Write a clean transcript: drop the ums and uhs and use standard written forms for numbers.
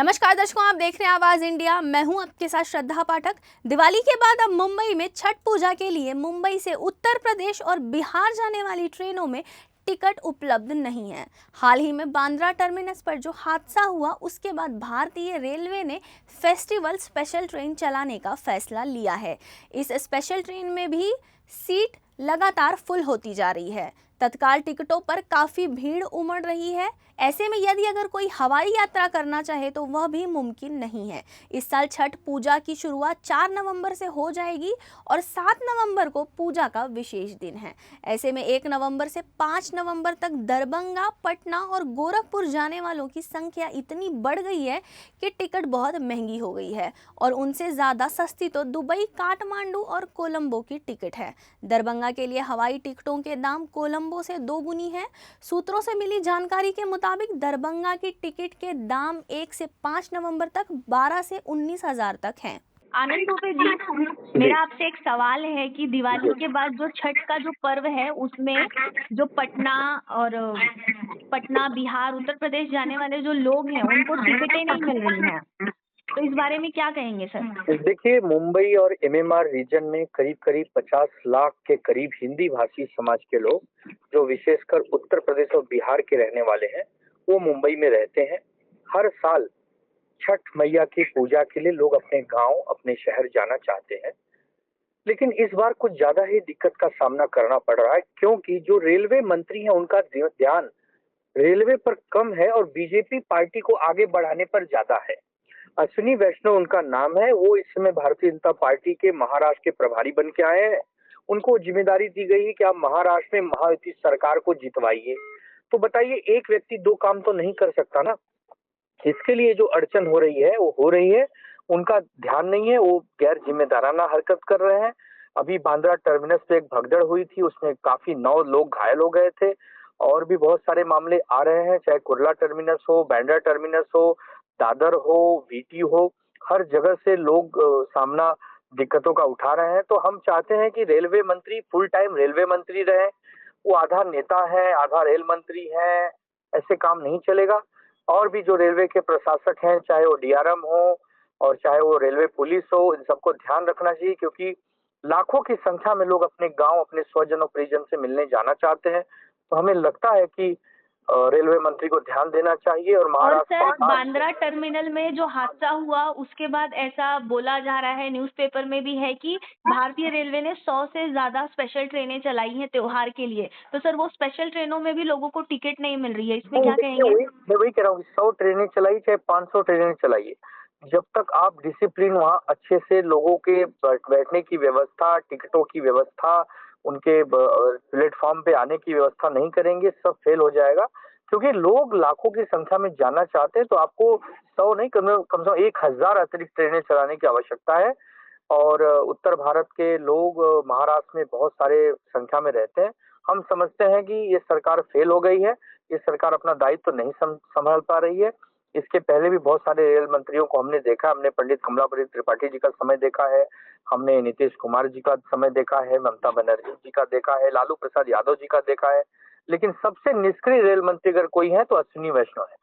नमस्कार दर्शकों, आप देख रहे हैं आवाज इंडिया। मैं हूं आपके साथ श्रद्धा पाठक। दिवाली के बाद अब मुंबई में छठ पूजा के लिए मुंबई से उत्तर प्रदेश और बिहार जाने वाली ट्रेनों में टिकट उपलब्ध नहीं है। हाल ही में बांद्रा टर्मिनस पर जो हादसा हुआ, उसके बाद भारतीय रेलवे ने फेस्टिवल स्पेशल ट्रेन चलाने का फैसला लिया है। इस स्पेशल ट्रेन में भी सीट लगातार फुल होती जा रही है। तत्काल टिकटों पर काफ़ी भीड़ उमड़ रही है। ऐसे में यदि अगर कोई हवाई यात्रा करना चाहे तो वह भी मुमकिन नहीं है। इस साल छठ पूजा की शुरुआत 4 नवंबर से हो जाएगी और 7 नवंबर को पूजा का विशेष दिन है। ऐसे में 1 नवंबर से 5 नवंबर तक दरभंगा, पटना और गोरखपुर जाने वालों की संख्या इतनी बढ़ गई है कि टिकट बहुत महंगी हो गई है और उनसे ज़्यादा सस्ती तो दुबई, काठमांडू और कोलंबो की टिकट है। दरभंगा के लिए हवाई टिकटों के दाम कोलंबो से दोगुनी है। सूत्रों से मिली जानकारी के मुताबिक दरभंगा की टिकट के दाम 1 से 5 नवंबर तक 12 से 19 हजार तक हैं। आनंद दुबे जी, मेरा आपसे एक सवाल है कि दिवाली के बाद जो छठ का जो पर्व है उसमें जो पटना, बिहार, उत्तर प्रदेश जाने वाले जो लोग हैं उनको टिकटें नहीं मिल रही हैं, तो इस बारे में क्या कहेंगे सर? देखिए, मुंबई और एमएमआर रीजन में करीब करीब 50 लाख के करीब हिंदी भाषी समाज के लोग, जो विशेषकर उत्तर प्रदेश और बिहार के रहने वाले हैं, वो मुंबई में रहते हैं। हर साल छठ मैया की पूजा के लिए लोग अपने गांव, अपने शहर जाना चाहते हैं, लेकिन इस बार कुछ ज्यादा ही दिक्कत का सामना करना पड़ रहा है, क्योंकि जो रेलवे मंत्री हैं उनका ध्यान रेलवे पर कम है और बीजेपी पार्टी को आगे बढ़ाने पर ज्यादा है। अश्विनी वैष्णव उनका नाम है। वो इस समय भारतीय जनता पार्टी के महाराष्ट्र के प्रभारी बन के आए हैं। उनको जिम्मेदारी दी गई है कि आप महाराष्ट्र में महायुति सरकार को जितवाइए। तो बताइए, एक व्यक्ति दो काम तो नहीं कर सकता ना। इसके लिए जो अड़चन हो रही है वो हो रही है, उनका ध्यान नहीं है, वो गैर जिम्मेदाराना हरकत कर रहे हैं। अभी बांद्रा टर्मिनस पे एक भगदड़ हुई थी, उसमें काफी 9 लोग घायल हो गए थे और भी बहुत सारे मामले आ रहे हैं, चाहे कुर्ला टर्मिनस हो, बांद्रा टर्मिनस हो, दादर हो, वीटी हो, हर जगह से लोग सामना दिक्कतों का उठा रहे हैं। तो हम चाहते हैं कि रेलवे मंत्री फुल टाइम रेलवे मंत्री रहे। वो आधा नेता है, आधा रेल मंत्री है, ऐसे काम नहीं चलेगा। और भी जो रेलवे के प्रशासक हैं, चाहे वो डीआरएम हो और चाहे वो रेलवे पुलिस हो, इन सबको ध्यान रखना चाहिए, क्योंकि लाखों की संख्या में लोग अपने गांव, अपने स्वजन और परिजन से मिलने जाना चाहते हैं। तो हमें लगता है कि रेलवे मंत्री को ध्यान देना चाहिए। और सर, बांद्रा टर्मिनल में जो हादसा हुआ उसके बाद ऐसा बोला जा रहा है, न्यूज़पेपर में भी है कि भारतीय रेलवे ने 100 से ज्यादा स्पेशल ट्रेनें चलाई हैं त्योहार के लिए। तो सर, वो स्पेशल ट्रेनों में भी लोगों को टिकट नहीं मिल रही है, इसमें क्या कहेंगे? मैं वही कह रहा हूँ, 100 ट्रेनें चलाई चाहे 500 ट्रेनें चलाइए, जब तक आप डिसिप्लिन वहाँ अच्छे से लोगों के बैठने की व्यवस्था, टिकटों की व्यवस्था, उनके प्लेटफॉर्म पे आने की व्यवस्था नहीं करेंगे, सब फेल हो जाएगा। क्योंकि लोग लाखों की संख्या में जाना चाहते हैं, तो आपको 100 नहीं, कम से कम 1000 अतिरिक्त ट्रेनें चलाने की आवश्यकता है। और उत्तर भारत के लोग महाराष्ट्र में बहुत सारे संख्या में रहते हैं। हम समझते हैं कि ये सरकार फेल हो गई है, ये सरकार अपना दायित्व तो नहीं संभाल पा रही है। इसके पहले भी बहुत सारे रेल मंत्रियों को हमने देखा, हमने पंडित कमलापति त्रिपाठी जी का समय देखा है, हमने नीतीश कुमार जी का समय देखा है, ममता बनर्जी जी का देखा है, लालू प्रसाद यादव जी का देखा है, लेकिन सबसे निष्क्रिय रेल मंत्री अगर कोई है तो अश्विनी वैष्णव है।